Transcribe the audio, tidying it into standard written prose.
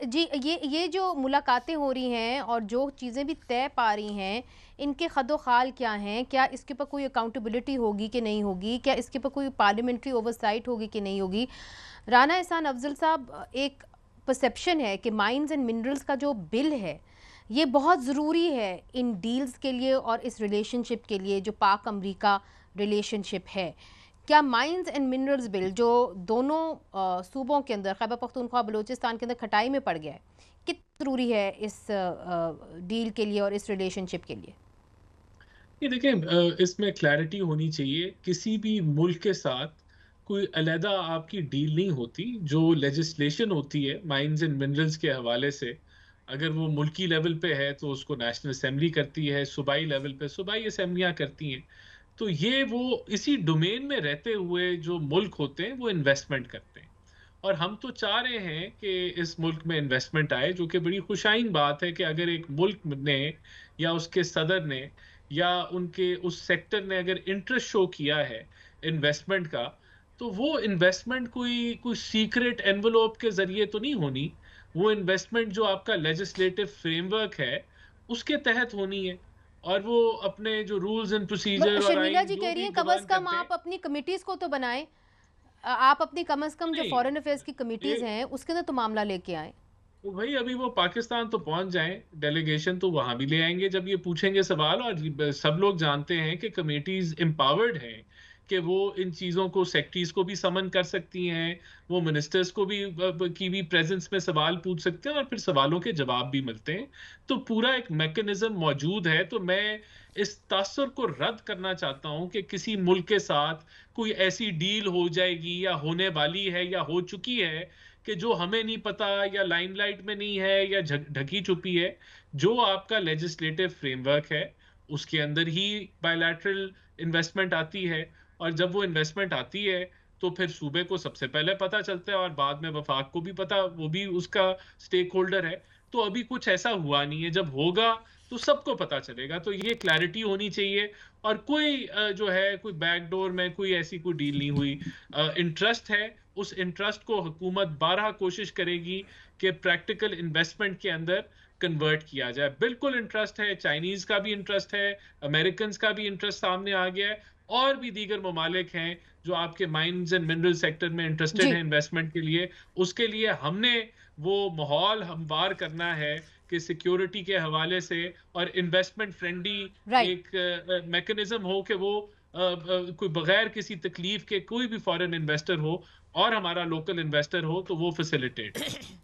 जी, ये जो मुलाकातें हो रही हैं और जो चीज़ें भी तय पा रही हैं, इनके खदो-खाल क्या हैं? क्या इसके ऊपर कोई अकाउंटेबिलिटी होगी कि नहीं होगी? क्या इसके ऊपर कोई पार्लियामेंट्री ओवरसाइट होगी कि नहीं होगी? राना एहसान अफ़ज़ल साहब, एक परसेप्शन है कि माइंस एंड मिनरल्स का जो बिल है, ये बहुत ज़रूरी है इन डील्स के लिए और इस रिलेशनशिप के लिए जो पाक-अमरीका रिलेशनशिप है। क्या माइंस एंड मिनरल्स बिल जो दोनों सूबों के अंदर खैबर पख्तूनख्वा बलूचिस्तान के अंदर खटाई में पड़ गया है, कितना ज़रूरी है इस डील के लिए और इस रिलेशनशिप के लिए? ये देखिए, इसमें क्लैरिटी होनी चाहिए। किसी भी मुल्क के साथ कोई अलहदा आपकी डील नहीं होती। जो लेजिस्लेशन होती है माइंस एंड मिनरल्स के हवाले से, अगर वो मुल्की लेवल पे है तो उसको नेशनल असेंबली करती है, सूबाई लेवल पे सूबाई असेंबलियां करती हैं। तो ये वो इसी डोमेन में रहते हुए जो मुल्क होते हैं वो इन्वेस्टमेंट करते हैं। और हम तो चाह रहे हैं कि इस मुल्क में इन्वेस्टमेंट आए, जो कि बड़ी खुशाइन बात है कि अगर एक मुल्क ने या उसके सदर ने या उनके उस सेक्टर ने अगर इंटरेस्ट शो किया है इन्वेस्टमेंट का, तो वो इन्वेस्टमेंट कोई कोई सीक्रेट एनवेलोप के जरिए तो नहीं होनी। वो इन्वेस्टमेंट जो आपका लेजिस्लेटिव फ्रेमवर्क है उसके तहत होनी है। और वो अपने जो रूल्स एंड प्रोसीजर और शर्मिला आइन जी जो कह रही भी हैं कम अज़ गवर्न कम करते हैं। आप अपनी कमिटीज़ को तो बनाएँ। आप अपनी कम अज़ कम जो नहीं, फॉरेन अफेयर्स की ये कमिटीज़ हैं, उसके अंदर तो मामला लेके आएँ। तो भाई अभी वो पाकिस्तान तो पहुंच जाएं, डेलीगेशन तो वहां भी ले आएंगे जब ये पूछेंगे सवाल। और सब लोग जानते हैं कि कमेटीज एम्पावर्ड हैं कि वो इन चीजों को, सेक्रेटरीज को भी समन कर सकती हैं। वो मिनिस्टर्स को भी की भी प्रेजेंस में सवाल पूछ सकते हैं और फिर सवालों के जवाब भी मिलते हैं। तो पूरा एक मैकेनिज्म मौजूद है। तो मैं इस तासुर को रद्द करना चाहता हूं कि किसी मुल्क के साथ कोई ऐसी डील हो जाएगी या होने वाली है या हो चुकी है कि जो हमें नहीं पता या लाइमलाइट में नहीं है या ढकी छुपी है। जो आपका लेजिस्लेटिव फ्रेमवर्क है उसके अंदर ही बायलैटरल इन्वेस्टमेंट आती है। और जब वो इन्वेस्टमेंट आती है तो फिर सूबे को सबसे पहले पता चलता है और बाद में वफाक को भी पता, वो भी उसका स्टेक होल्डर है। तो अभी कुछ ऐसा हुआ नहीं है, जब होगा तो सबको पता चलेगा। तो ये क्लैरिटी होनी चाहिए। और कोई जो है कोई बैकडोर में कोई ऐसी कोई डील नहीं हुई। इंटरेस्ट है, उस इंटरेस्ट को हुकूमत बारहा कोशिश करेगी कि प्रैक्टिकल इन्वेस्टमेंट के अंदर कन्वर्ट किया जाए। बिल्कुल इंटरेस्ट है, चाइनीज का भी इंटरेस्ट है, अमेरिकन का भी इंटरेस्ट सामने आ गया है। और भी दीगर ममालिक हैं जो आपके माइंस एंड मिनरल सेक्टर में इंटरेस्टेड जी, हैं इन्वेस्टमेंट के लिए। उसके लिए हमने वो माहौल हमवार करना है कि सिक्योरिटी के हवाले से और इन्वेस्टमेंट फ्रेंडली राइट। एक मैकेनिज्म हो कि वो कोई बगैर किसी तकलीफ के कोई भी फॉरेन इन्वेस्टर हो और हमारा लोकल इन्वेस्टर हो तो वो फैसिलिटेट हो।